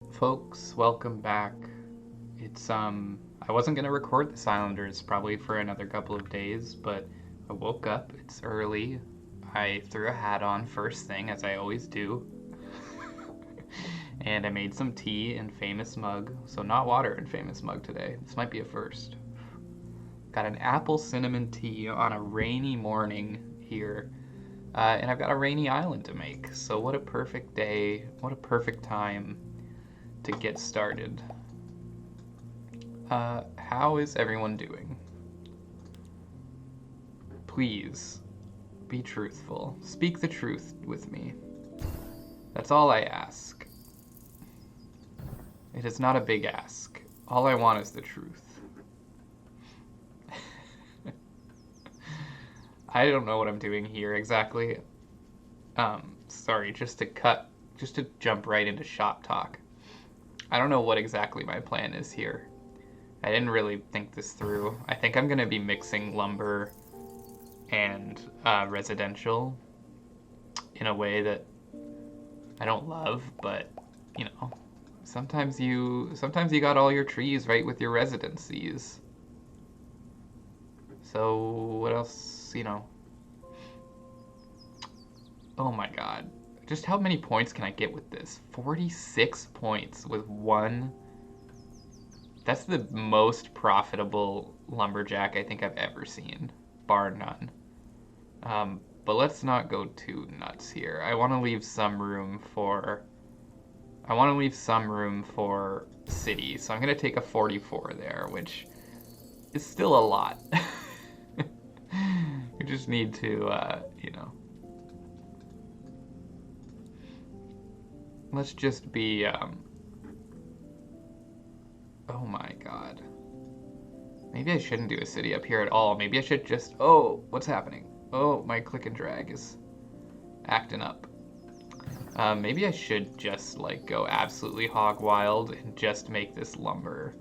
Folks, welcome back. I wasn't gonna record the Islanders probably for another couple of days, but I woke up, it's early. I threw a hat on first thing, as I always do. And I made some tea in Famous Mug, so not water in Famous Mug today. This might be a first. Got an apple cinnamon tea on a rainy morning here. And I've got a rainy island to make, so what a perfect day, what a perfect time to get started. How is everyone doing? Please, be truthful. Speak the truth with me. That's all I ask. It is not a big ask. All I want is the truth. I don't know what I'm doing here exactly. Sorry, just to jump right into shop talk. I don't know what exactly my plan is here. I didn't really think this through. I think I'm going to be mixing lumber and residential in a way that I don't love, but, you know, sometimes you got all your trees right with your residencies. So, what else, Oh my god. Just how many points can I get with this? 46 points with one. That's the most profitable lumberjack I think I've ever seen, bar none. But let's not go too nuts here. I want to leave some room for city, so I'm gonna take a 44 there, which is still a lot. You just need to, let's just be, oh my god. Maybe I shouldn't do a city up here at all. Maybe I should just, oh, what's happening? Oh, my click and drag is acting up. Maybe I should just, go absolutely hog wild and just make this lumber.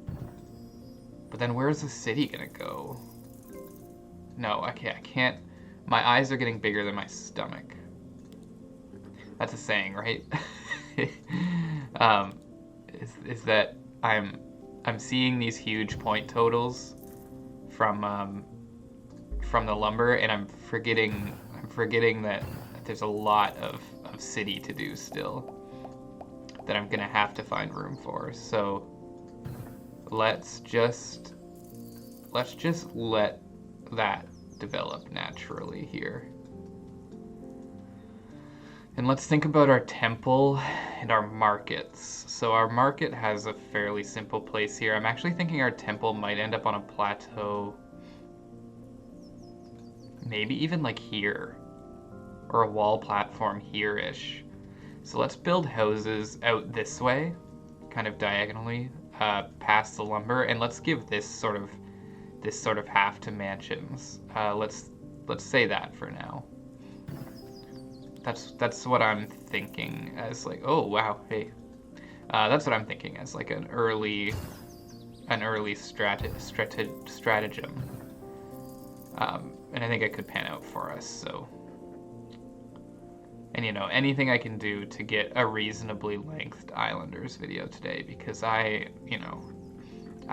But then where's the city gonna go? No, okay, I can't. My eyes are getting bigger than my stomach. That's a saying, right? Is that I'm seeing these huge point totals from the lumber, and I'm forgetting that there's a lot of city to do still that I'm gonna have to find room for. So let's just let that develop naturally here. And let's think about our temple and our markets. So our market has a fairly simple place here. I'm actually thinking our temple might end up on a plateau. Maybe even like here. Or a wall platform here-ish. So let's build houses out this way, kind of diagonally, past the lumber, and let's give this sort of half to mansions. Let's say that for now. That's what I'm thinking as oh wow, hey. That's what I'm thinking as an early stratagem. And I think it could pan out for us, so. And anything I can do to get a reasonably lengthed Islanders video today, because I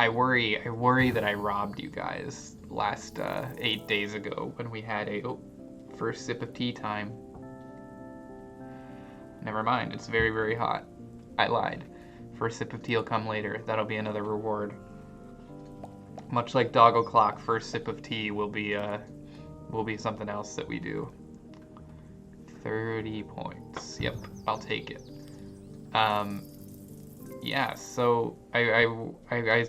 worry that I robbed you guys last 8 days ago when we had a first sip of tea time. Never mind, it's very, very hot. I lied. First sip of tea will come later. That'll be another reward. Much like dog o'clock, first sip of tea will be something else that we do. 30 points. Yep, I'll take it. Yeah, so I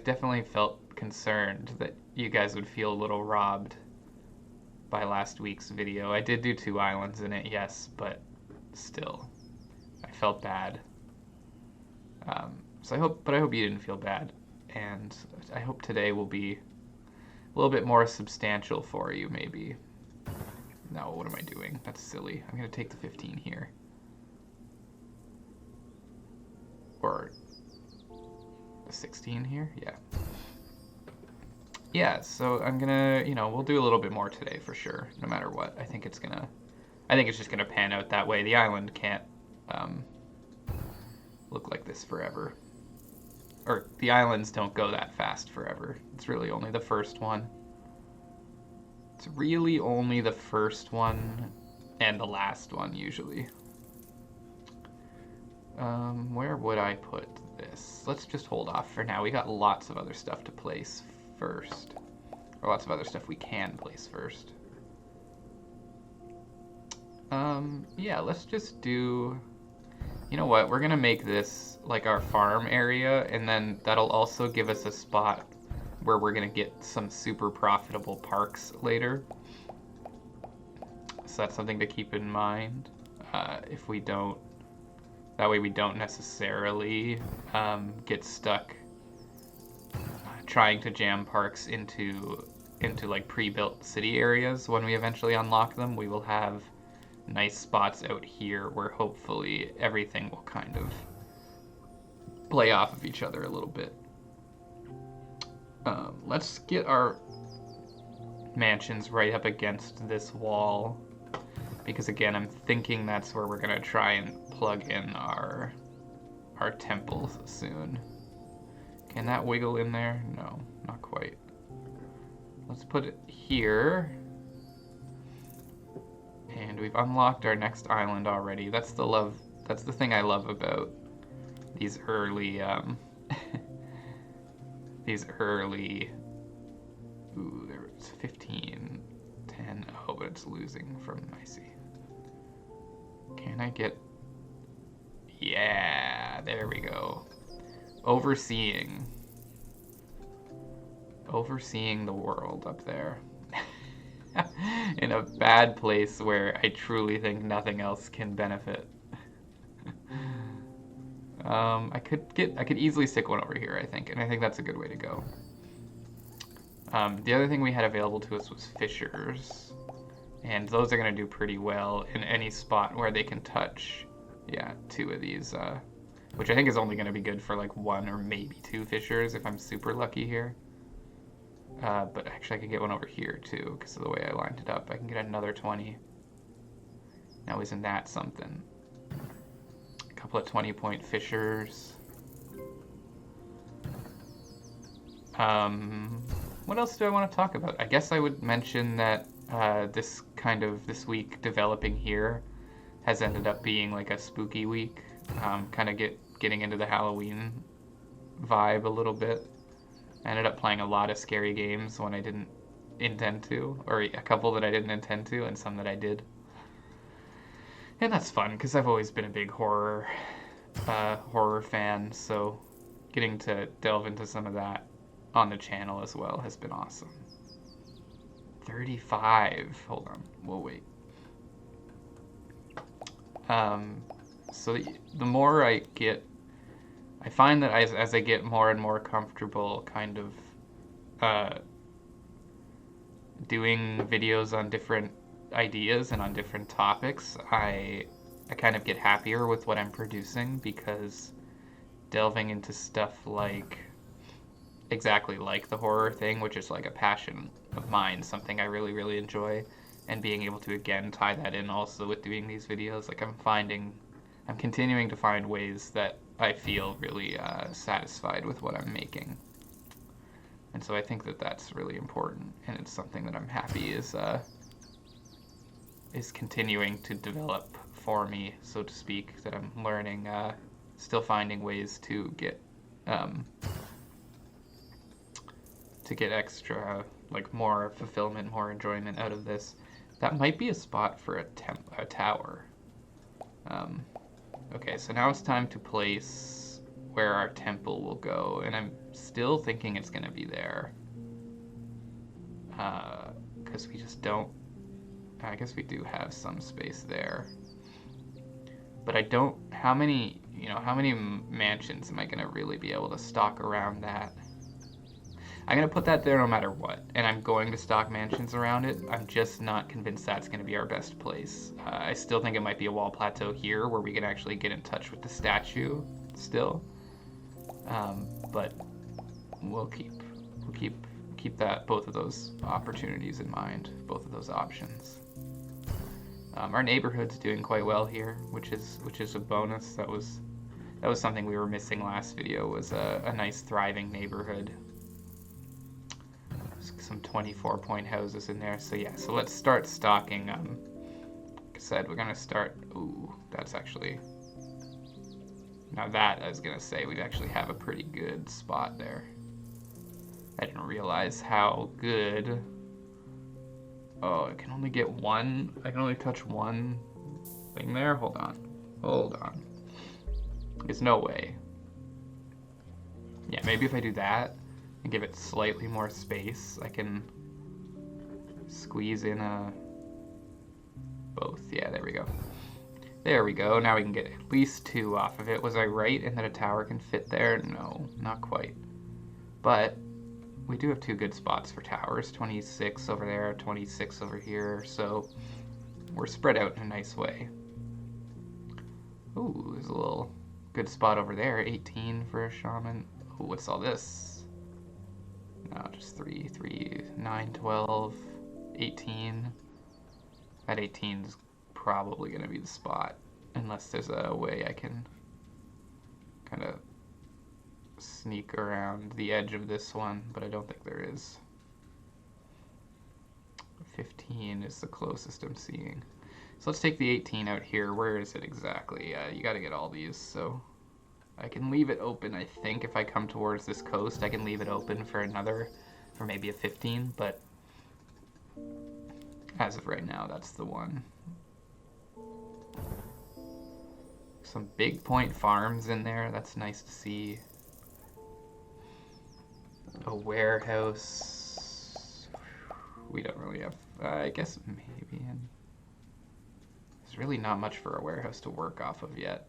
definitely felt concerned that you guys would feel a little robbed by last week's video. I did do 2 islands in it, yes, but still, I felt bad. So I hope you didn't feel bad, and I hope today will be a little bit more substantial for you, maybe. No, what am I doing? That's silly. I'm going to take the 15 here. Or the 16 here? Yeah. Yeah, so I'm going to, we'll do a little bit more today for sure, no matter what. I think it's just going to pan out that way. The island can't look like this forever. or the islands don't go that fast forever. It's really only the first one. It's really only the first one and the last one, usually. Where would I put this? Let's just hold off for now. We got lots of other stuff to place first. Or lots of other stuff we can place first. Yeah, let's just do... You know what? We're gonna make this like our farm area, and then that'll also give us a spot where we're gonna get some super profitable parks later. So that's something to keep in mind. If we don't, that way we don't necessarily get stuck trying to jam parks into like pre-built city areas. When we eventually unlock them, we will have nice spots out here where hopefully everything will kind of play off of each other a little bit. Let's get our mansions right up against this wall, because again, I'm thinking that's where we're gonna try and plug in our temples soon. Can that wiggle in there? No, not quite. Let's put it here. And we've unlocked our next island already. That's the thing I love about these early ooh, there's 15, 10, oh, but it's losing from, I see. Can I get, yeah, there we go. Overseeing the world up there. In a bad place where I truly think nothing else can benefit. I could easily stick one over here, I think, and I think that's a good way to go. The other thing we had available to us was fishers, and those are going to do pretty well in any spot where they can touch, yeah, 2 of these, which I think is only going to be good for like 1 or maybe 2 fishers if I'm super lucky here. But actually I could get one over here too, because of the way I lined it up. I can get another 20. Now isn't that something? A couple of 20-point fishers. What else do I want to talk about? I guess I would mention that this week developing here has ended up being like a spooky week. Kind of getting into the Halloween vibe a little bit. I ended up playing a lot of scary games when I didn't intend to, or a couple that I didn't intend to, and some that I did. And that's fun, because I've always been a big horror fan, so getting to delve into some of that on the channel as well has been awesome. 35. Hold on. We'll wait. So the more I get, I find that as I get more and more comfortable kind of doing videos on different ideas and on different topics, I kind of get happier with what I'm producing, because delving into stuff like exactly like the horror thing, which is like a passion of mine, something I really, really enjoy, and being able to again tie that in also with doing these videos, like I'm continuing to find ways that I feel really satisfied with what I'm making. And so I think that that's really important, and it's something that I'm happy is continuing to develop for me, so to speak, that I'm learning, still finding ways to get extra, like more fulfillment, more enjoyment out of this. That might be a spot for a tower. Okay, so now it's time to place where our temple will go, and I'm still thinking it's going to be there. Because we just don't... I guess we do have some space there. But I don't... How many mansions am I going to really be able to stock around that? I'm going to put that there no matter what, and I'm going to stock mansions around it. I'm just not convinced that's going to be our best place. I still think it might be a wall plateau here where we can actually get in touch with the statue still. But we'll keep both of those opportunities in mind, both of those options. Our neighborhood's doing quite well here, which is a bonus. That was something we were missing last video, was a nice thriving neighborhood. Some 24-point houses in there. So yeah, so let's start stocking. Like I said, we're gonna start. Ooh, that's actually. Now that I was gonna say we'd actually have a pretty good spot there. I didn't realize how good. Oh, I can only get one. I can only touch one thing there. Hold on. Hold on. There's no way. Yeah, maybe if I do that and give it slightly more space, I can squeeze in both. Yeah, there we go. There we go. Now we can get at least 2 off of it. Was I right in that a tower can fit there? No, not quite. But we do have 2 good spots for towers. 26 over there, 26 over here. So we're spread out in a nice way. Ooh, there's a little good spot over there. 18 for a shaman. Ooh, what's all this? No, just 3, 3, 9, 12, 18. That 18 is probably going to be the spot. Unless there's a way I can kind of sneak around the edge of this one, but I don't think there is. 15 is the closest I'm seeing. So let's take the 18 out here. Where is it exactly? You got to get all these, so I can leave it open, I think. If I come towards this coast, I can leave it open for maybe a 15, but as of right now, that's the one. Some big point farms in there. That's nice to see. A warehouse. We don't really have, I guess maybe. There's really not much for a warehouse to work off of yet.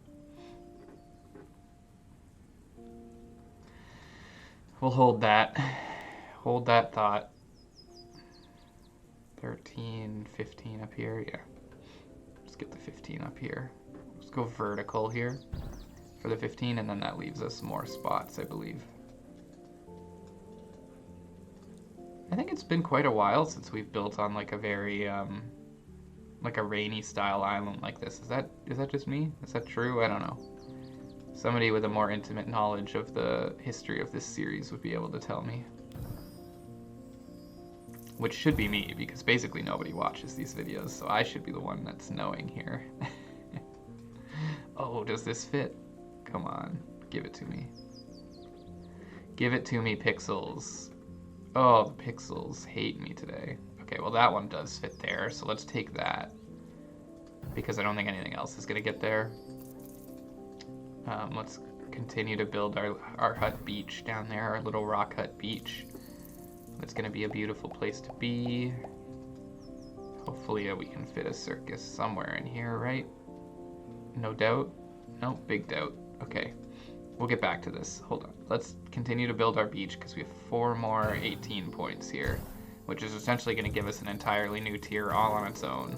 We'll hold that. Hold that thought. 13, 15 up here. Yeah. Let's get the 15 up here. Let's go vertical here for the 15, and then that leaves us more spots, I believe. I think it's been quite a while since we've built on like a very like a rainy style island like this. Is that just me? Is that true? I don't know. Somebody with a more intimate knowledge of the history of this series would be able to tell me. Which should be me, because basically nobody watches these videos, so I should be the one that's knowing here. Oh, does this fit? Come on, give it to me. Give it to me, pixels. Oh, the pixels hate me today. Okay, well that one does fit there, so let's take that. Because I don't think anything else is going to get there. Let's continue to build our hut beach down there, our little rock hut beach. It's going to be a beautiful place to be. Hopefully we can fit a circus somewhere in here, right? No doubt? No, big doubt. Okay, we'll get back to this. Hold on. Let's continue to build our beach because we have 4 more 18 points here, which is essentially going to give us an entirely new tier all on its own.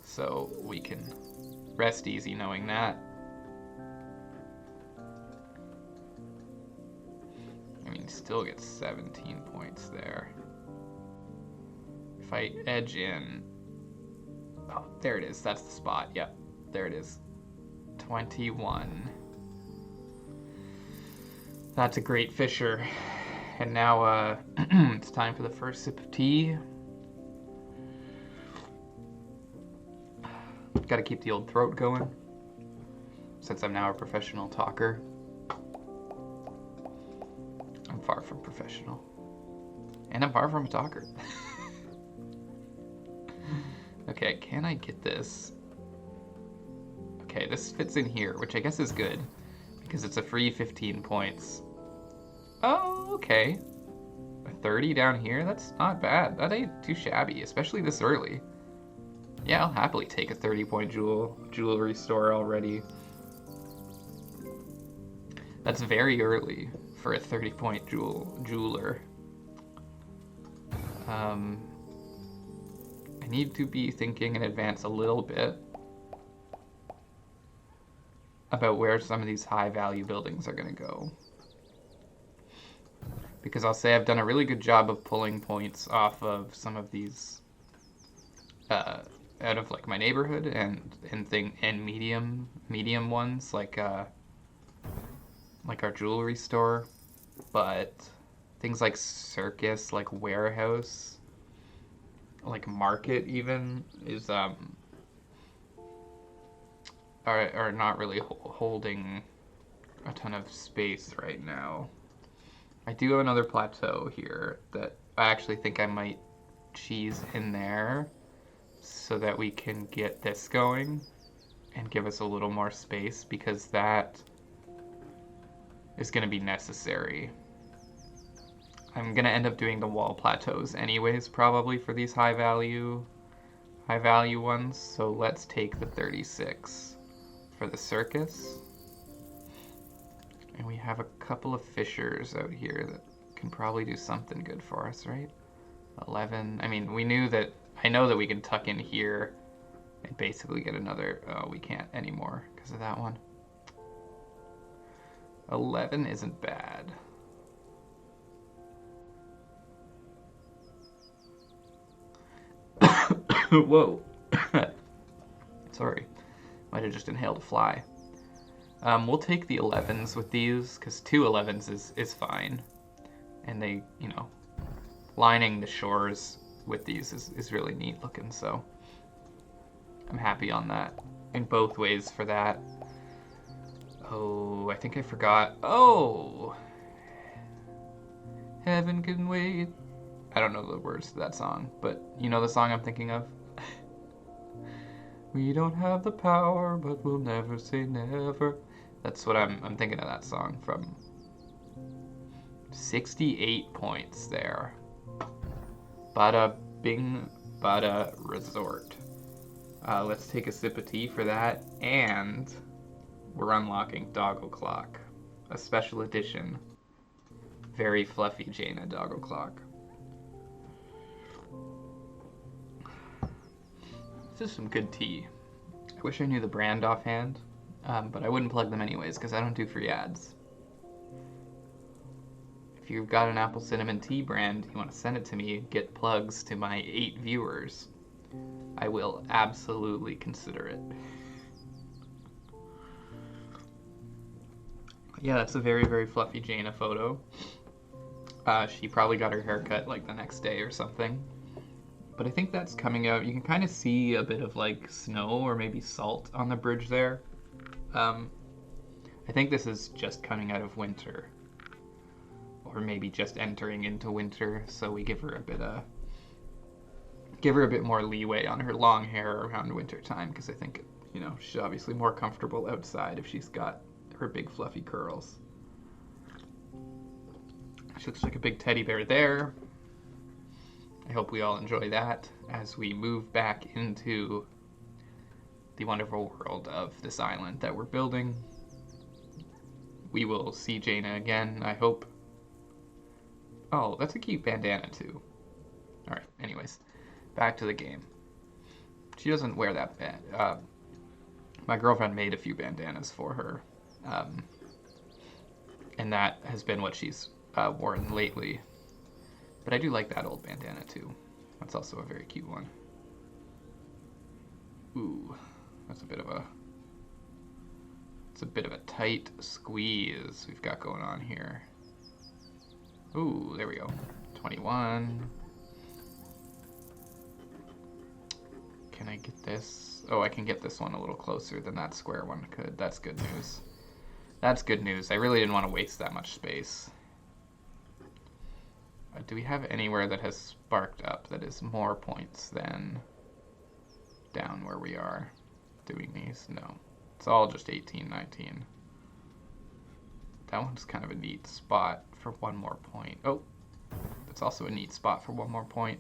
So we can rest easy knowing that. I mean, still get 17 points there. If I edge in... Oh, there it is. That's the spot. Yep, there it is. 21. That's a great fisher. And now it's time for the first sip of tea. Gotta keep the old throat going, since I'm now a professional talker. I'm far from professional. And I'm far from a talker. Okay, can I get this? Okay, this fits in here, which I guess is good, because it's a free 15 points. Oh, okay. A 30 down here? That's not bad. That ain't too shabby, especially this early. Yeah, I'll happily take a 30-point jewelry store already. That's very early for a 30-point jeweler. I need to be thinking in advance a little bit about where some of these high-value buildings are going to go. Because I'll say I've done a really good job of pulling points off of some of these out of like my neighborhood and medium ones like like our jewelry store, but things like circus, like warehouse, like market even is are not really holding a ton of space right now. I do have another plateau here that I actually think I might cheese in there so that we can get this going and give us a little more space, because that is going to be necessary. I'm going to end up doing the wall plateaus anyways, probably, for these high value ones. So let's take the 36 for the circus. And we have a couple of fishers out here that can probably do something good for us, right? 11. I mean, I know that we can tuck in here and basically get another. Oh, we can't anymore because of that one. 11 isn't bad. Whoa. Sorry. Might have just inhaled a fly. We'll take the 11s with these, because 2 11s is fine. And they, lining the shores with these is really neat looking, so I'm happy on that. In both ways for that. Oh, I think I forgot. Oh! Heaven can wait. I don't know the words to that song, but you know the song I'm thinking of? We don't have the power, but we'll never say never. That's what I'm thinking of that song from. 68 points there. Bada bing, bada resort. Let's take a sip of tea for that, and we're unlocking Doggo Clock, a special edition, very fluffy Jaina Doggo Clock. This is some good tea. I wish I knew the brand offhand, but I wouldn't plug them anyways because I don't do free ads. If you've got an apple cinnamon tea brand, you want to send it to me, get plugs to my 8 viewers, I will absolutely consider it. Yeah, that's a very, very fluffy Jaina photo. She probably got her haircut like the next day or something. But I think that's coming out. You can kind of see a bit of like snow or maybe salt on the bridge there. I think this is just coming out of winter. Or maybe just entering into winter, so we give her a bit more leeway on her long hair around winter time, because I think she's obviously more comfortable outside if she's got her big fluffy curls. She looks like a big teddy bear there. I hope we all enjoy that as we move back into the wonderful world of this island that we're building. We will see Jaina again, I hope. Oh, that's a cute bandana too. Alright, anyways, back to the game. She doesn't wear that band. My girlfriend made a few bandanas for her, and that has been what she's worn lately. But I do like that old bandana too. That's also a very cute one. Ooh, that's a bit of a tight squeeze we've got going on here. Ooh, there we go. 21. Can I get this? Oh, I can get this one a little closer than that square one could. That's good news. That's good news. I really didn't want to waste that much space. Do we have anywhere that has sparked up that is more points than down where we are doing these? No. It's all just 18, 19. That one's kind of a neat spot for one more point. Oh, that's also a neat spot for one more point.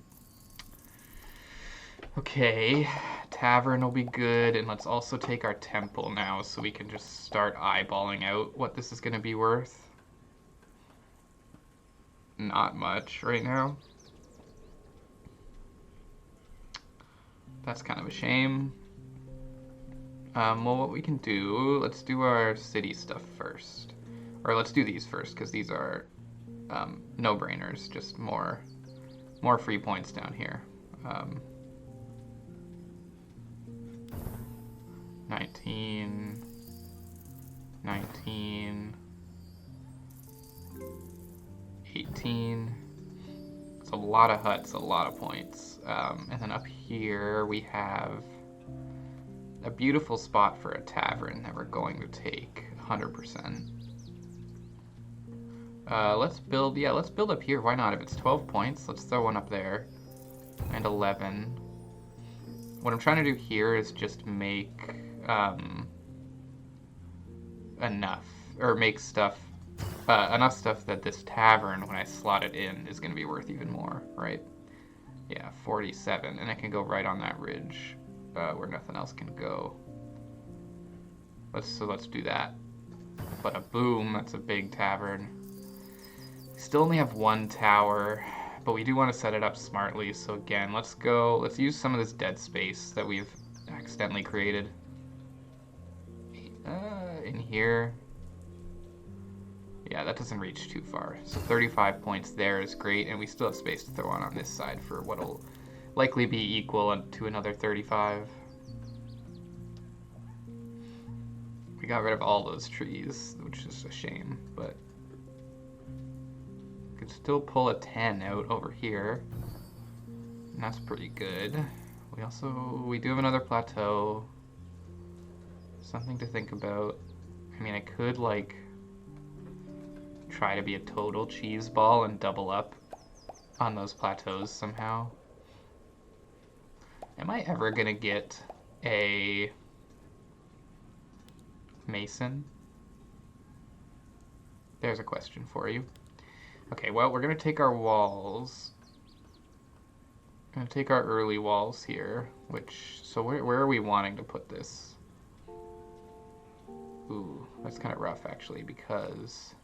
Okay, tavern will be good, and let's also take our temple now so we can just start eyeballing out what this is going to be worth. Not much right now. That's kind of a shame. Well, what we can do, let's do our city stuff first. Or let's do these first, because these are no-brainers, just more free points down here. 19, 19, 19. It's a lot of huts, a lot of points. And then up here we have a beautiful spot for a tavern that we're going to take 100%. Let's build up here. Why not? If it's 12 points, let's throw one up there. And 11. What I'm trying to do here is just make enough stuff that this tavern, when I slot it in, is going to be worth even more, right? Yeah, 47, and I can go right on that ridge where nothing else can go. Let's do that. But a boom, that's a big tavern. We still only have one tower, but we do want to set it up smartly. So again, let's use some of this dead space that we've accidentally created in here. Yeah, that doesn't reach too far. So 35 points there is great, and we still have space to throw on this side for what'll likely be equal to another 35. We got rid of all those trees, which is a shame, but could still pull a 10 out over here, and that's pretty good. We do have another plateau. Something to think about. I mean, I could like try to be a total cheese ball and double up on those plateaus somehow. Am I ever gonna get a mason? There's a question for you. Okay, well, we're gonna take our walls. We're gonna take our early walls here, so where are we wanting to put this? Ooh, that's kind of rough actually, because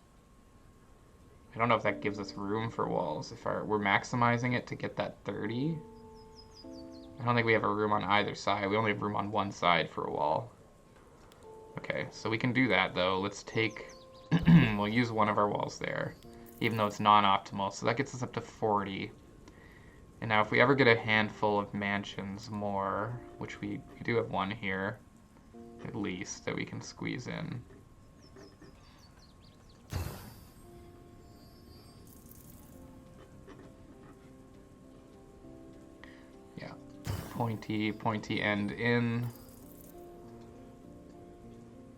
I don't know if that gives us room for walls. If we're maximizing it to get that 30. I don't think we have a room on either side. We only have room on one side for a wall. Okay, so we can do that though. Let's take, we'll use one of our walls there, even though it's non-optimal. So that gets us up to 40. And now if we ever get a handful of mansions more, which we do have one here, at least, that we can squeeze in. Yeah, pointy end in.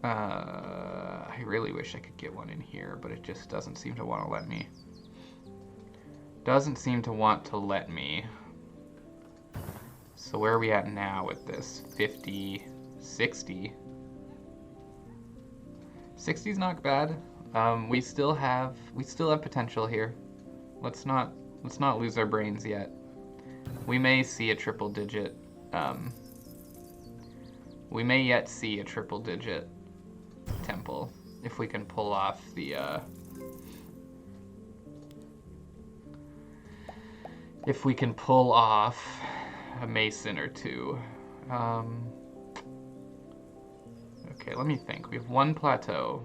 I really wish I could get one in here, but it just doesn't seem to want to let me. Doesn't seem to want to let me. So where are we at now with this? 50, 60. 60's not bad. We still have potential here. Let's not lose our brains yet. We may see a triple digit. We may yet see a triple digit temple if we can pull off the if we can pull off a mason or two. Okay, let me think. We have one plateau.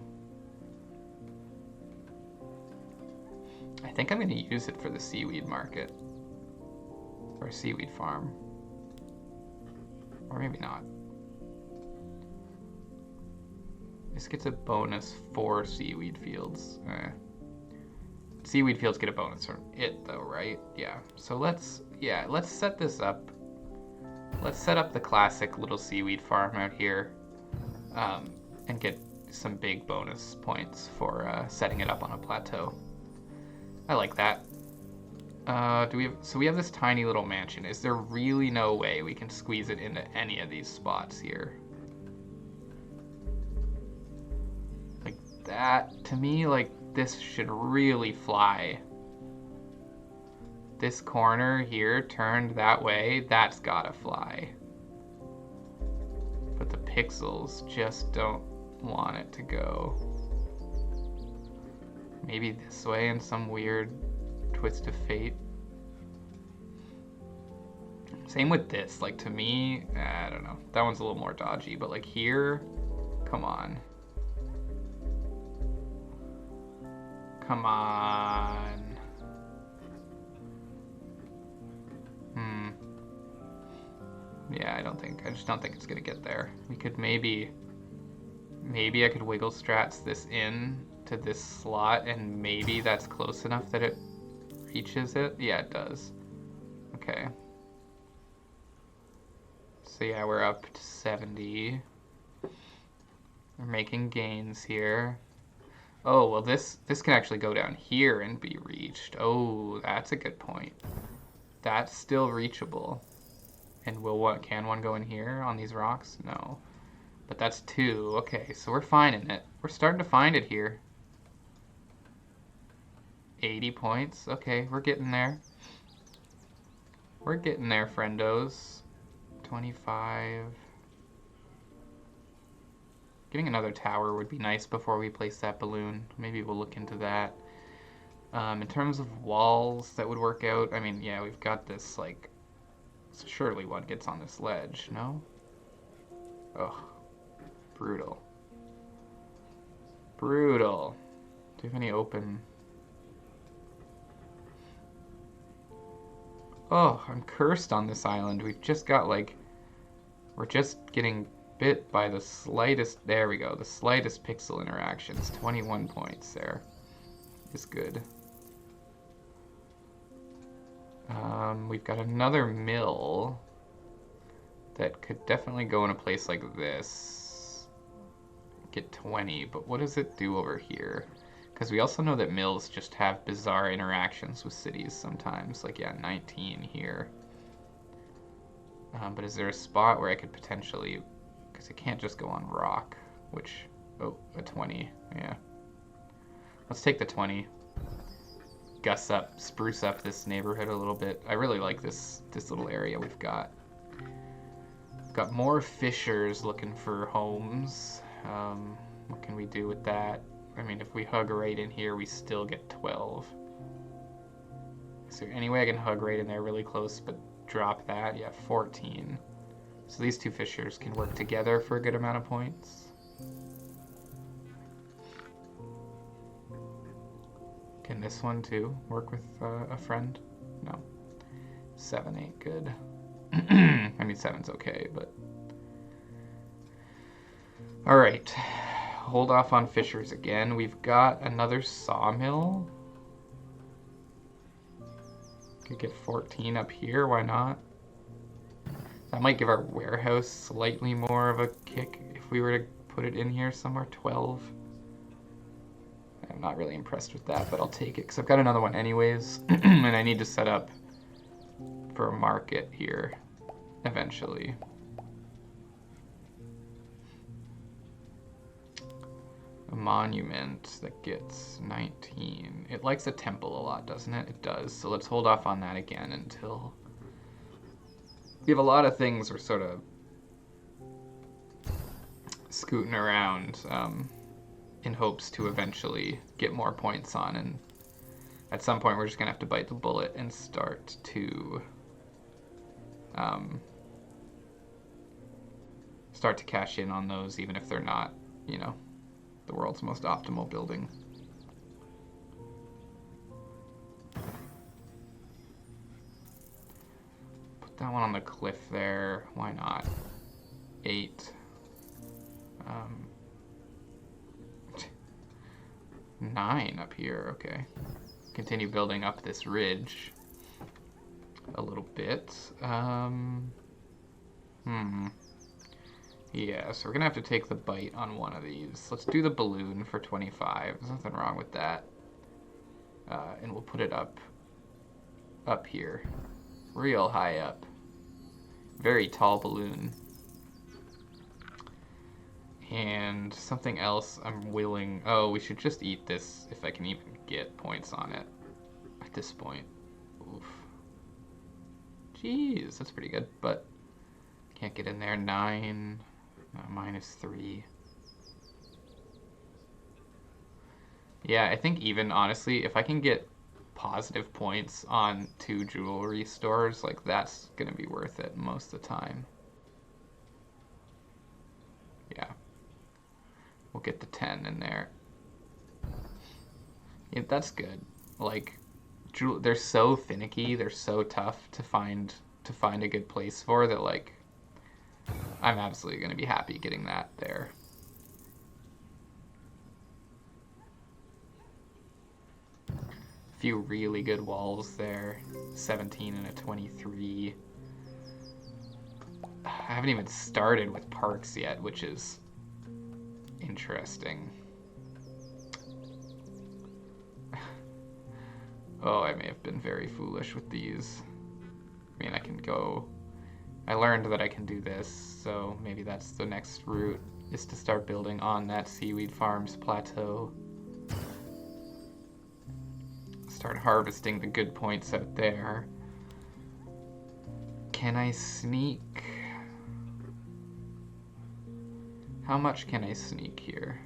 I think I'm going to use it for the seaweed market. Or seaweed farm. Or maybe not. This gets a bonus for seaweed fields. Seaweed fields get a bonus from it though, right? Yeah. So let's set this up. Let's set up the classic little seaweed farm out here. And get some big bonus points for setting it up on a plateau. I like that. So we have this tiny little mansion. Is there really no way we can squeeze it into any of these spots here? Like that, to me, like this should really fly. This corner here turned that way, that's gotta fly. But the pixels just don't want it to go. Maybe this way in some weird twist of fate. Same with this, like to me, I don't know. That one's a little more dodgy, but like here, come on. Come on. Yeah, I just don't think it's gonna get there. We could maybe I could wiggle strats this in to this slot, and maybe that's close enough that it reaches it? Yeah, it does. Okay. So yeah, we're up to 70. We're making gains here. Oh, well this can actually go down here and be reached. Oh, that's a good point. That's still reachable. And can one go in here on these rocks? No. But that's 2. Okay, so we're finding it. We're starting to find it here. 80 points. Okay, we're getting there. We're getting there, friendos. 25. Getting another tower would be nice before we place that balloon. Maybe we'll look into that. In terms of walls that would work out, I mean, yeah, we've got this, like, surely one gets on this ledge, no? Ugh. Brutal. Brutal. Do you have any open... Oh, I'm cursed on this island. We've just got, like... We're just getting bit by the slightest... There we go. The slightest pixel interactions. 21 points there. Is good. We've got another mill that could definitely go in a place like this. Get 20, but what does it do over here? Because we also know that mills just have bizarre interactions with cities sometimes. Like, yeah, 19 here. But is there a spot where I could potentially... Because it can't just go on rock, which... Oh, a 20. Yeah. Let's take the 20. Spruce up this neighborhood a little bit. I really like this little area we've got. We've got more fishers looking for homes. What can we do with that? I mean, if we hug right in here, we still get 12. Is there any way I can hug right in there really close, but drop that? Yeah, 14. So these two fishers can work together for a good amount of points. Can this one too work with a friend? No. 7 ain't good. I mean, 7's okay, but... Alright. Hold off on fishers again. We've got another sawmill. Could get 14 up here, why not? That might give our warehouse slightly more of a kick if we were to put it in here somewhere. 12. I'm not really impressed with that, but I'll take it, because I've got another one anyways, and I need to set up for a market here eventually. A monument that gets 19. It likes a temple a lot, doesn't it? It does, so let's hold off on that again until... We have a lot of things we're sort of scooting around, in hopes to eventually get more points on, and at some point we're just gonna have to bite the bullet and start to cash in on those, even if they're not, you know, the world's most optimal building. Put that one on the cliff there, why not? 8. 9 up here, okay. Continue building up this ridge a little bit. Yeah, so we're gonna have to take the bite on one of these. Let's do the balloon for 25. There's nothing wrong with that. And we'll put it up here. Real high up. Very tall balloon. And something else I'm willing... Oh, we should just eat this if I can even get points on it at this point. Oof. Jeez, that's pretty good, but can't get in there. 9, -3. Yeah, I think even, honestly, if I can get positive points on 2 jewelry stores, like, that's gonna be worth it most of the time. Yeah. We'll get the 10 in there. Yeah, that's good. Like, they're so finicky, they're so tough to find a good place for that, like, I'm absolutely going to be happy getting that there. few really good walls there. 17 and a 23. I haven't even started with parks yet, which is interesting. Oh, I may have been very foolish with these. I mean, I can go... I learned that I can do this, so maybe that's the next route, is to start building on that Seaweed Farms plateau. Start harvesting the good points out there. Can I sneak? How much can I sneak here?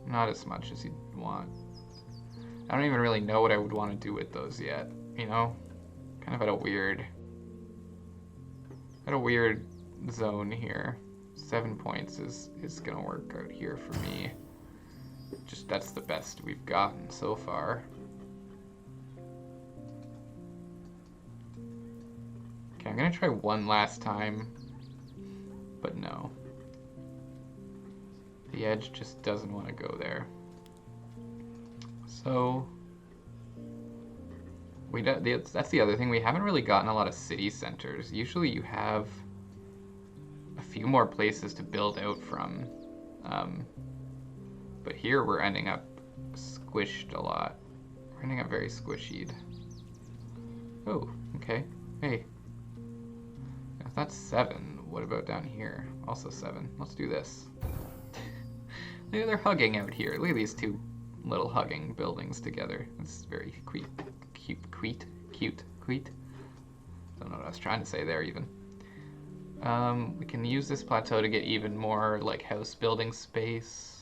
Not as much as you'd want. I don't even really know what I would want to do with those yet, you know? Kind of at a weird zone here. 7 points is gonna work out here for me. Just that's the best we've gotten so far. Okay, I'm gonna try one last time, but no. The edge just doesn't want to go there. So that's the other thing. We haven't really gotten a lot of city centers. Usually you have a few more places to build out from. But here we're ending up squished a lot. We're ending up very squishied. Oh, okay. Hey. If that's 7, what about down here? Also 7. Let's do this. Look, they're hugging out here. Look at these two little hugging buildings together. It's very cute. Don't know what I was trying to say there even. We can use this plateau to get even more like house building space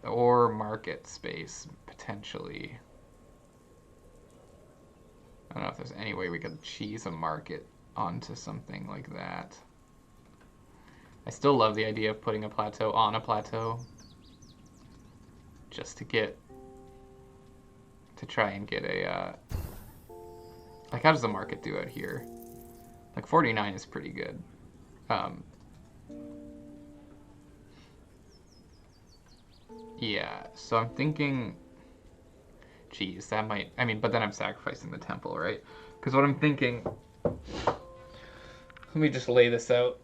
or market space potentially. I don't know if there's any way we could cheese a market onto something like that. I still love the idea of putting a plateau on a plateau just to try and get a like, how does the market do out here? Like 49 is pretty good. Yeah, so I'm thinking, geez, that might, I mean, but then I'm sacrificing the temple, right? Because what I'm thinking, let me just lay this out.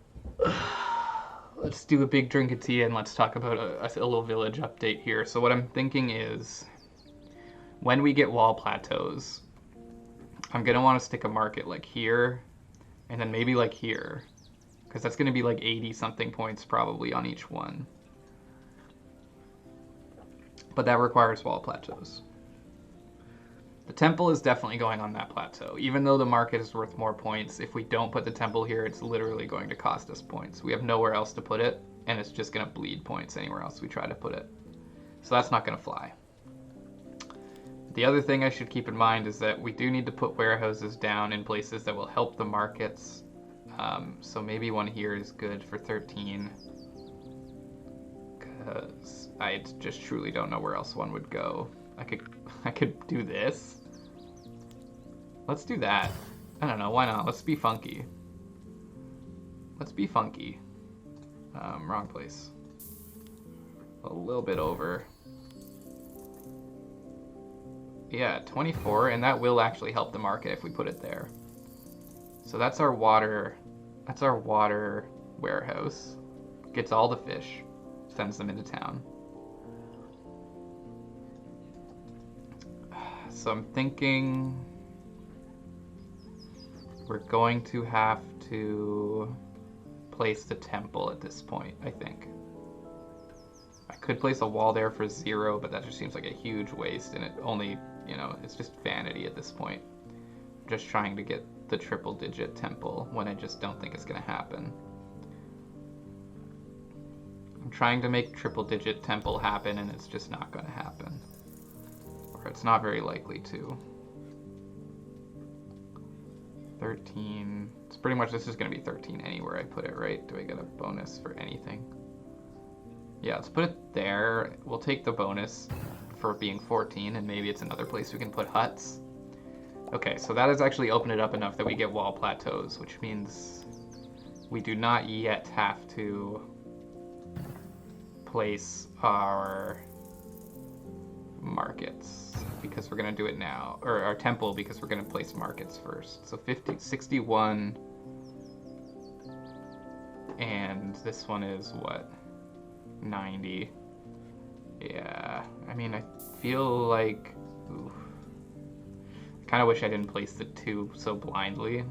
Let's do a big drink of tea and let's talk about a little village update here. So what I'm thinking is, when we get wall plateaus, I'm going to want to stick a market like here, and then maybe like here, because that's going to be like 80 something points probably on each one. But that requires wall plateaus. The temple is definitely going on that plateau. Even though the market is worth more points, if we don't put the temple here, it's literally going to cost us points. We have nowhere else to put it, and it's just going to bleed points anywhere else we try to put it. So that's not going to fly. The other thing I should keep in mind is that we do need to put warehouses down in places that will help the markets. So maybe one here is good for 13. Because I just truly don't know where else one would go. I could do this. Let's do that. I don't know, why not? Let's be funky. Let's be funky. Wrong place. A little bit over. Yeah, 24, and that will actually help the market if we put it there. So that's our water warehouse. Gets all the fish, sends them into town. So I'm thinking we're going to have to place the temple at this point, I think. I could place a wall there for 0, but that just seems like a huge waste, and it only, you know, it's just vanity at this point. I'm just trying to get the triple-digit temple when I just don't think it's going to happen. I'm trying to make triple-digit temple happen, and it's just not going to happen. Or it's not very likely to. 13. It's pretty much, this is going to be 13 anywhere I put it, right? Do I get a bonus for anything? Yeah, let's put it there. We'll take the bonus for being 14, and maybe it's another place we can put huts. Okay, so that has actually opened it up enough that we get wall plateaus, which means we do not yet have to place our markets because we're going to do it now. Or our temple because we're going to place markets first. So 61. And this one is what? 90. Yeah, I mean, I feel like... Oof. I kind of wish I didn't place the 2 so blindly.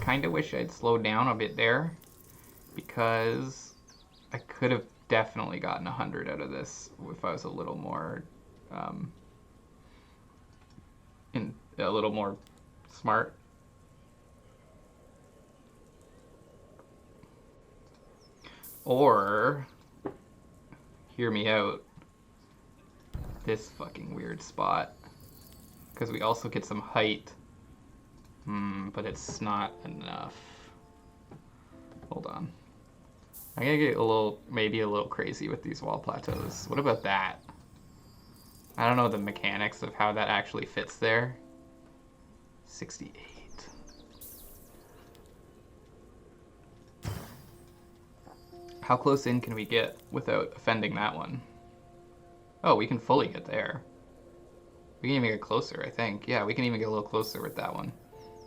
Kinda wish I'd slowed down a bit there, because I could have definitely gotten 100 out of this if I was a little more, a little more smart. Or, hear me out, this fucking weird spot, because we also get some height. But it's not enough. Hold on. I'm gonna get maybe a little crazy with these wall plateaus. What about that? I don't know the mechanics of how that actually fits there. 68. How close in can we get without offending that one? Oh, we can fully get there. We can even get closer, I think. Yeah, we can even get a little closer with that one.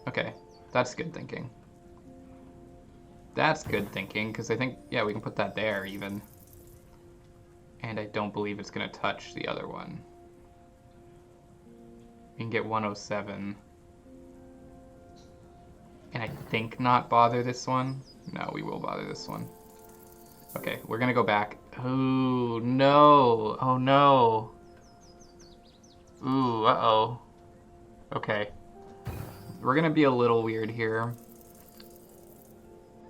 Okay, that's good thinking. That's good thinking, because I think, yeah, we can put that there even. And I don't believe it's going to touch the other one. We can get 107. And I think not bother this one. No, we will bother this one. Okay, we're going to go back. Ooh, no. Oh, no. Ooh, uh-oh. Okay. We're going to be a little weird here.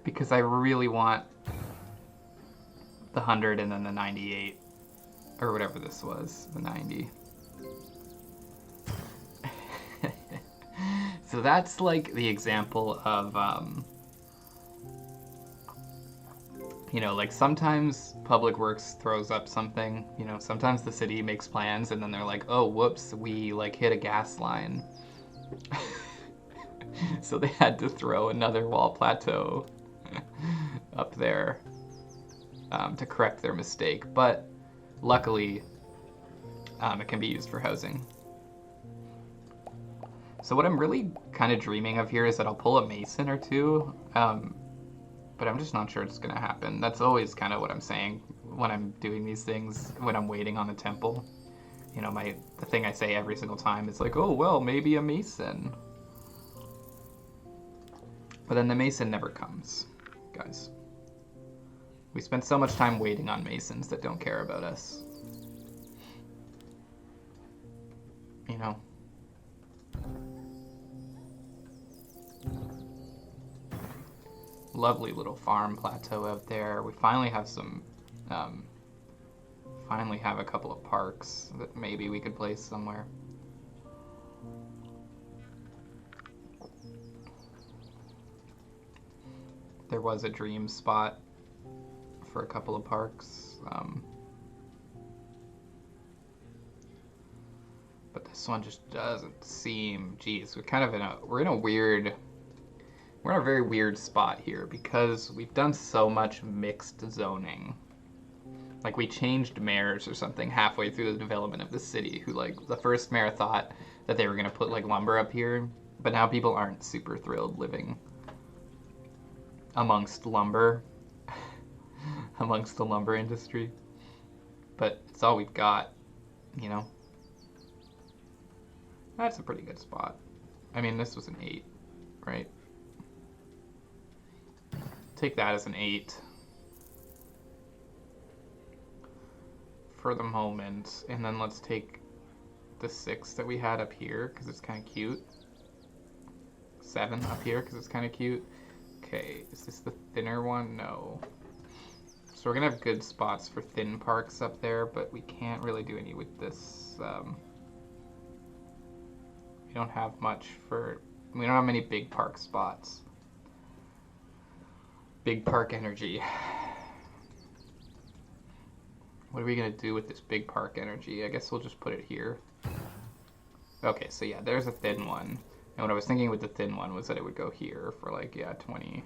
Because I really want the 100 and then the 98. Or whatever this was. The 90. So that's like the example of, you know, like sometimes Public Works throws up something, you know, sometimes the city makes plans and then they're like, oh, whoops, we like hit a gas line. So they had to throw another wall plateau up there to correct their mistake. But luckily, it can be used for housing. So what I'm really kind of dreaming of here is that I'll pull a mason or two, but I'm just not sure it's going to happen. That's always kind of what I'm saying when I'm doing these things, when I'm waiting on the temple. You know, the thing I say every single time is like, oh, well, maybe a mason. But then the mason never comes, guys. We spend so much time waiting on masons that don't care about us. You know? Lovely little farm plateau out there. We finally have some, finally have a couple of parks that maybe we could place somewhere. There was a dream spot for a couple of parks. But this one just doesn't seem, geez, we're in a very weird spot here because we've done so much mixed zoning. Like we changed mayors or something halfway through the development of the city who like the first mayor thought that they were going to put like lumber up here, but now people aren't super thrilled living amongst lumber, amongst the lumber industry. But it's all we've got, you know. That's a pretty good spot. I mean, this was an 8, right? Take that as an 8 for the moment, and then let's take the 6 that we had up here because it's kind of cute. 7 up here because it's kind of cute. Okay, is this the thinner one? No. So we're gonna have good spots for thin parks up there, but we can't really do any with this. We don't have we don't have many big park spots. Big park energy. What are we gonna do with this big park energy? I guess we'll just put it here. Okay, so yeah, there's a thin one. And what I was thinking with the thin one was that it would go here for like, yeah, 20.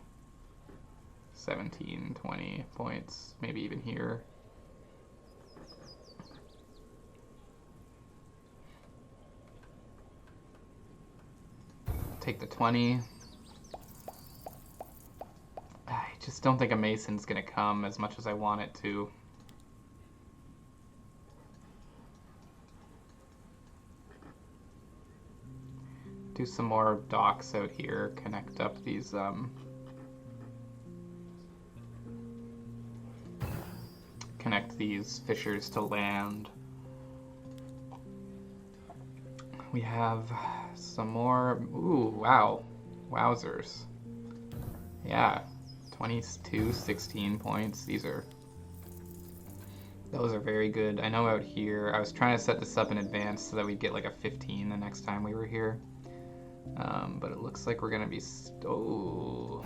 17, 20 points, maybe even here. Take the 20. I just don't think a mason's gonna come as much as I want it to. Do some more docks out here, connect up these connect these fissures to land. We have some more. Ooh, wow. Wowzers. Yeah. 22, 16 points. Those are very good. I know out here, I was trying to set this up in advance so that we'd get like a 15 the next time we were here. But it looks like we're gonna be, oh.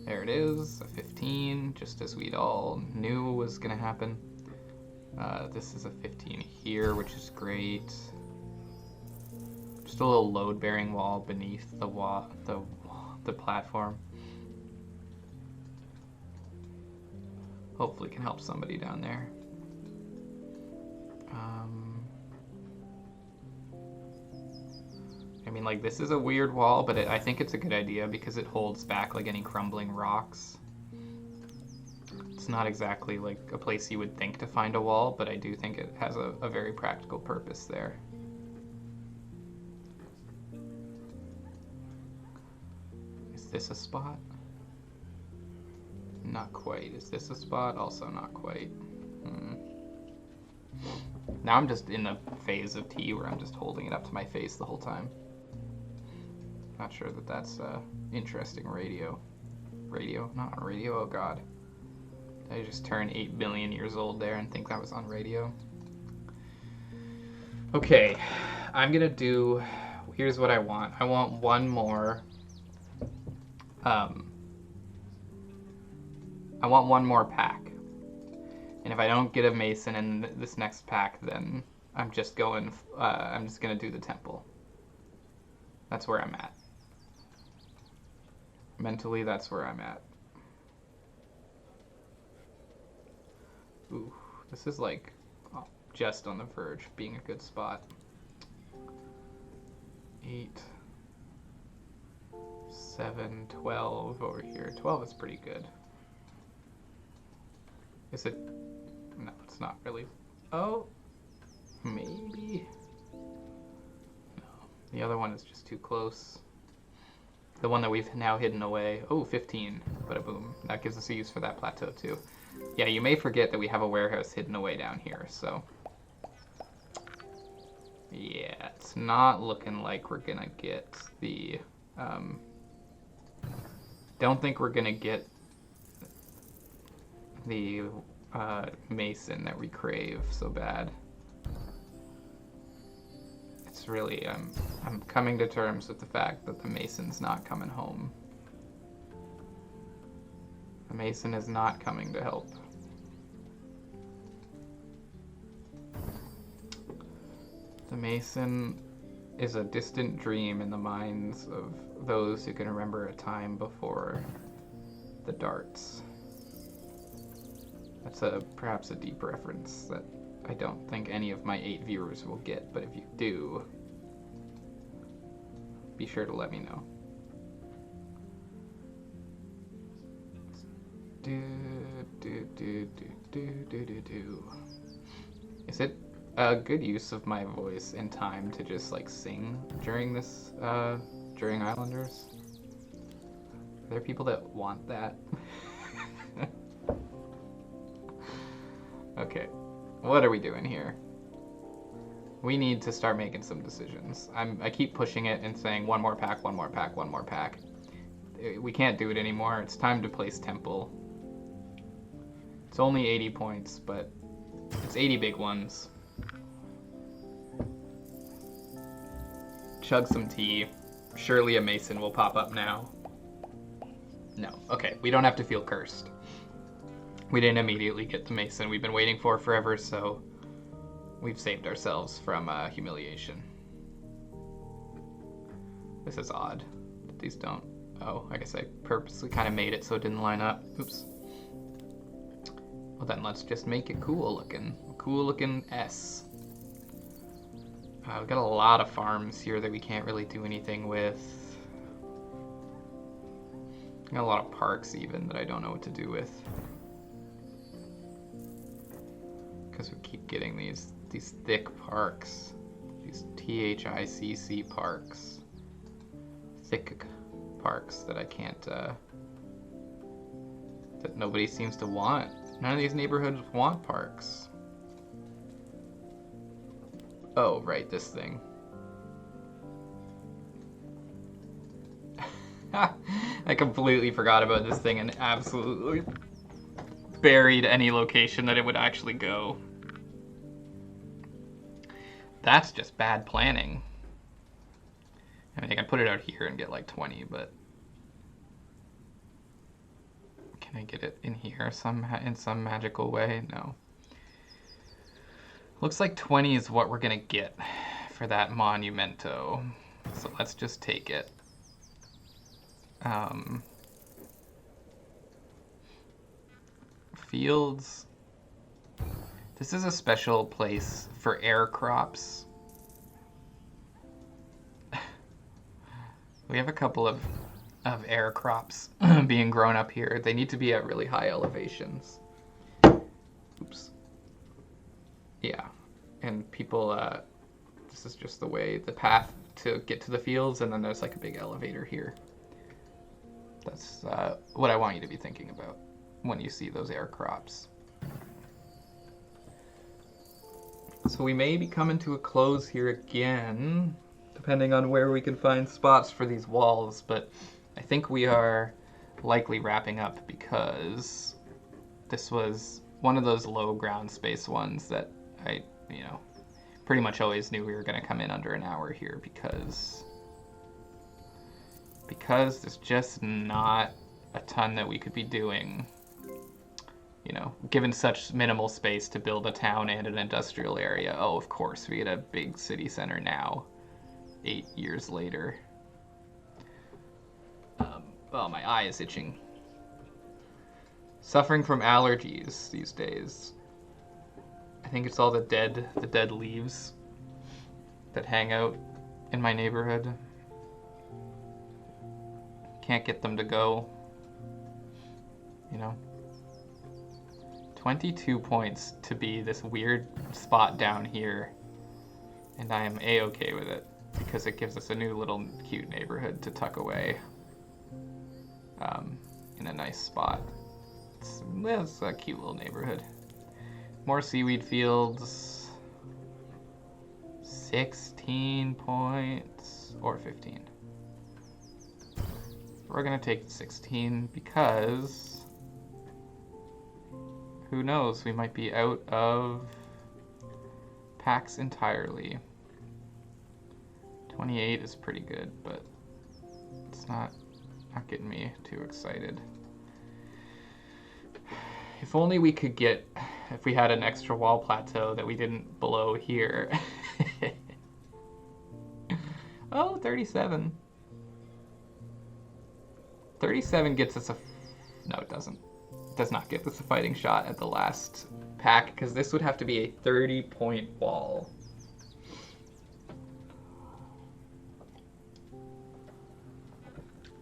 There it is, a 15, just as we'd all knew was gonna happen. This is a 15 here, which is great. Just a little load-bearing wall beneath the platform. Hopefully can help somebody down there. I mean, like, this is a weird wall, but I think it's a good idea because it holds back, like, any crumbling rocks. It's not exactly, like, a place you would think to find a wall, but I do think it has a very practical purpose there. Is this a spot? Not quite. Is this a spot? Also not quite. Now I'm just in a phase of tea where I'm just holding it up to my face the whole time. Not sure that that's interesting radio. Radio? Not on radio? Oh god. Did I just turn 8 billion years old there and think that was on radio? Okay, I'm gonna do... Here's what I want. I want one more... I want one more pack. And if I don't get a mason in this next pack, then I'm just gonna do the temple. That's where I'm at. Mentally, that's where I'm at. Ooh, this is like just on the verge of being a good spot. 8, 7, 12 over here. 12 is pretty good. Is it? No, it's not really. Oh, maybe. No, the other one is just too close. The one that we've now hidden away. Oh, 15. Bada boom. That gives us a use for that plateau too. Yeah, you may forget that we have a warehouse hidden away down here, so. Yeah, it's not looking like we're gonna get the, don't think we're gonna get the mason that we crave so bad. It's really, I'm coming to terms with the fact that the mason's not coming home. The mason is not coming to help. The mason is a distant dream in the minds of those who can remember a time before the darts. That's perhaps a deep reference that I don't think any of my 8 viewers will get, but if you do, be sure to let me know. Is it a good use of my voice in time to just like sing during this, during Islanders? Are there people that want that? Okay, what are we doing here? We need to start making some decisions. I keep pushing it and saying one more pack, one more pack, one more pack. We can't do it anymore. It's time to place Temple. It's only 80 points, but it's 80 big ones. Chug some tea. Surely a mason will pop up now. No. Okay, we don't have to feel cursed. We didn't immediately get the mason we've been waiting for forever, so we've saved ourselves from humiliation. This is odd. These don't... Oh, I guess I purposely kind of made it so it didn't line up. Oops. Well, then let's just make it cool looking. Cool looking S. We've got a lot of farms here that we can't really do anything with. Got a lot of parks even that I don't know what to do with. Because we keep getting these thick parks. These THICC parks. Thick parks that I can't, that nobody seems to want. None of these neighborhoods want parks. Oh, right, this thing. I completely forgot about this thing and absolutely buried any location that it would actually go. That's just bad planning. I mean, I can put it out here and get like 20, but can I get it in here in some magical way? No. Looks like 20 is what we're gonna get for that monumento. So let's just take it. Fields. This is a special place for air crops. We have a couple of air crops being grown up here. They need to be at really high elevations. Oops. Yeah, and people, this is just the path to get to the fields, and then there's like a big elevator here. That's what I want you to be thinking about when you see those air crops. So we may be coming to a close here again, depending on where we can find spots for these walls, but I think we are likely wrapping up because this was one of those low ground space ones that I, pretty much always knew we were going to come in under an hour here because there's just not a ton that we could be doing, given such minimal space to build a town and an industrial area. Oh, of course, we get a big city center now, 8 years later. Oh, my eye is itching. Suffering from allergies these days. I think it's all the dead leaves that hang out in my neighborhood. Can't get them to go. 22 points to be this weird spot down here. And I am A-okay with it because it gives us a new little cute neighborhood to tuck away in a nice spot. It's a cute little neighborhood. More seaweed fields. 16 points or 15. We're gonna take 16 because who knows, we might be out of packs entirely. 28 is pretty good, but it's not getting me too excited. If only we could get, if we had an extra wall plateau that we didn't blow here. Oh, 37. 37 gets us no, it doesn't. It does not get us a fighting shot at the last pack, because this would have to be a 30-point wall.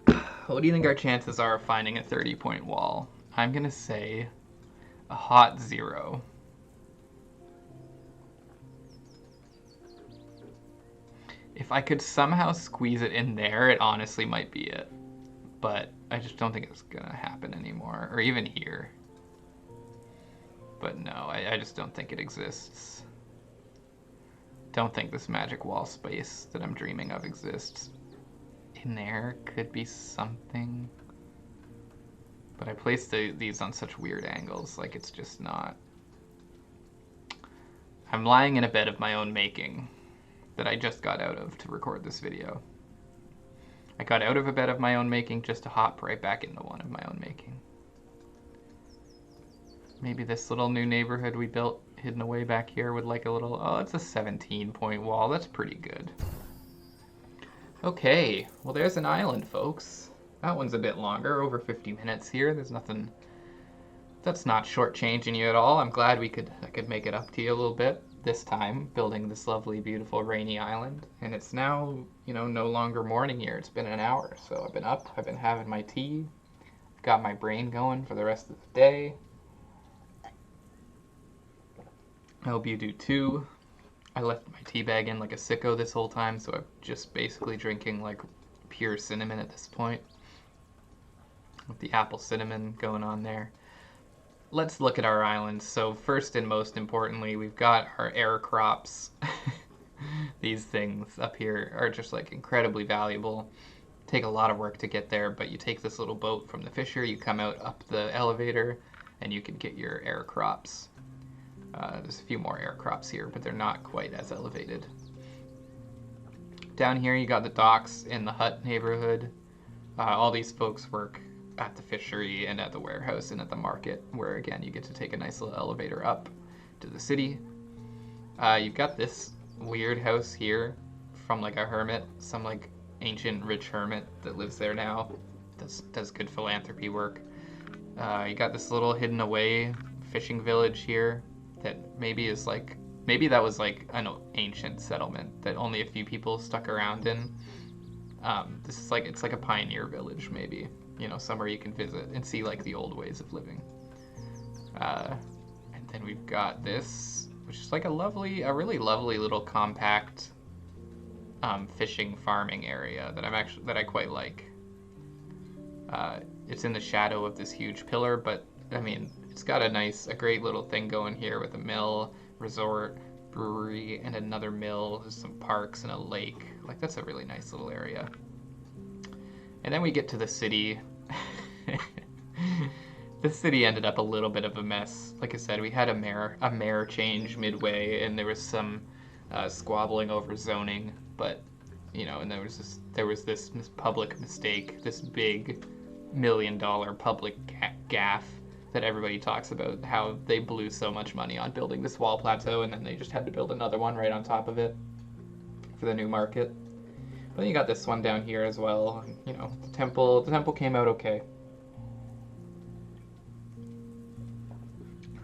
What do you think our chances are of finding a 30-point wall? I'm gonna say a hot 0. If I could somehow squeeze it in there, it honestly might be it. But I just don't think it's gonna happen anymore, or even here. But no, I just don't think it exists. Don't think this magic wall space that I'm dreaming of exists. In there could be something. But I placed these on such weird angles, like it's just not. I'm lying in a bed of my own making that I just got out of to record this video. I got out of a bed of my own making just to hop right back into one of my own making. Maybe this little new neighborhood we built hidden away back here would like a little, oh, it's a 17-point wall. That's pretty good. Okay, well there's an island, folks. That one's a bit longer, over 50 minutes here. There's nothing... That's not shortchanging you at all. I'm glad I could make it up to you a little bit this time, building this lovely, beautiful, rainy island. And it's now, no longer morning here. It's been an hour, so I've been up. I've been having my tea. Got my brain going for the rest of the day. I hope you do too. I left my tea bag in like a sicko this whole time, so I'm just basically drinking like pure cinnamon at this point. With the apple cinnamon going on there. Let's look at our island. So first and most importantly, we've got our air crops. These things up here are just like incredibly valuable. Take a lot of work to get there, but you take this little boat from the fisher, you come out up the elevator, and you can get your air crops. There's a few more air crops here, but they're not quite as elevated. Down here you got the docks in the hut neighborhood. All these folks work at the fishery and at the warehouse and at the market, where again you get to take a nice little elevator up to the city. You've got this weird house here from like a hermit, some like ancient rich hermit that lives there now. Does good philanthropy work. You got this little hidden away fishing village here that maybe that was like an ancient settlement that only a few people stuck around in. This is it's like a pioneer village maybe. Somewhere you can visit and see like the old ways of living. And then we've got this, which is like a really lovely little compact fishing farming area that I quite like. It's in the shadow of this huge pillar, but I mean, it's got a great little thing going here with a mill, resort, brewery, and another mill. There's some parks and a lake. Like, that's a really nice little area. And then we get to the city. The city ended up a little bit of a mess. Like I said, we had a mayor change midway, and there was some squabbling over zoning. But and there was this public mistake, this big $1 million public gaffe that everybody talks about, how they blew so much money on building this wall plateau, and then they just had to build another one right on top of it for the new market. But then you got this one down here as well. The temple came out okay.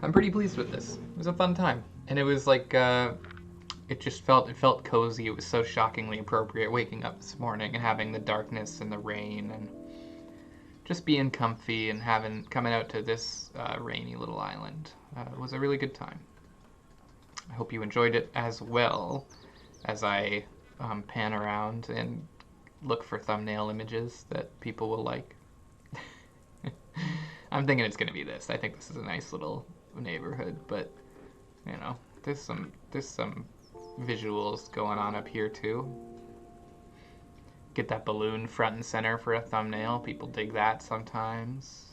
I'm pretty pleased with this. It was a fun time, and it was like it felt cozy. It was so shockingly appropriate waking up this morning and having the darkness and the rain and just being comfy and coming out to this rainy little island. It was a really good time. I hope you enjoyed it as well as I pan around and look for thumbnail images that people will like. I'm thinking it's going to be this. I think this is a nice little neighborhood, but there's some visuals going on up here too. Get that balloon front and center for a thumbnail. People dig that sometimes.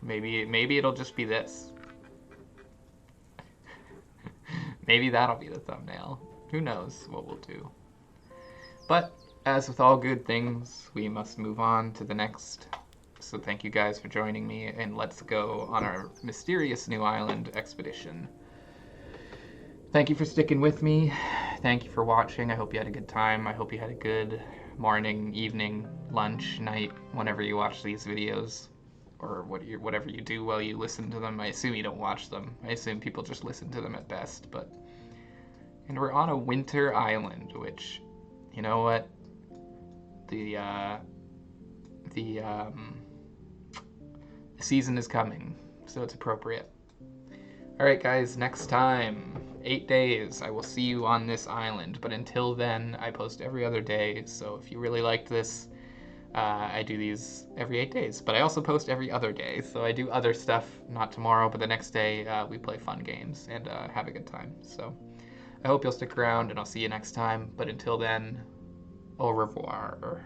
Maybe it'll just be this. Maybe that'll be the thumbnail. Who knows what we'll do. But as with all good things, we must move on to the next. So thank you guys for joining me, and let's go on our mysterious new island expedition. Thank you for sticking with me. Thank you for watching. I hope you had a good time. I hope you had a good morning, evening, lunch, night, whenever you watch these videos, or whatever you do while you listen to them. I assume you don't watch them. I assume people just listen to them at best. And we're on a winter island, which, you know what? The season is coming, so it's appropriate. Alright guys, next time, 8 days, I will see you on this island, but until then, I post every other day, so if you really liked this, I do these every 8 days, but I also post every other day, so I do other stuff, not tomorrow, but the next day, we play fun games and have a good time. So I hope you'll stick around, and I'll see you next time, but until then, au revoir.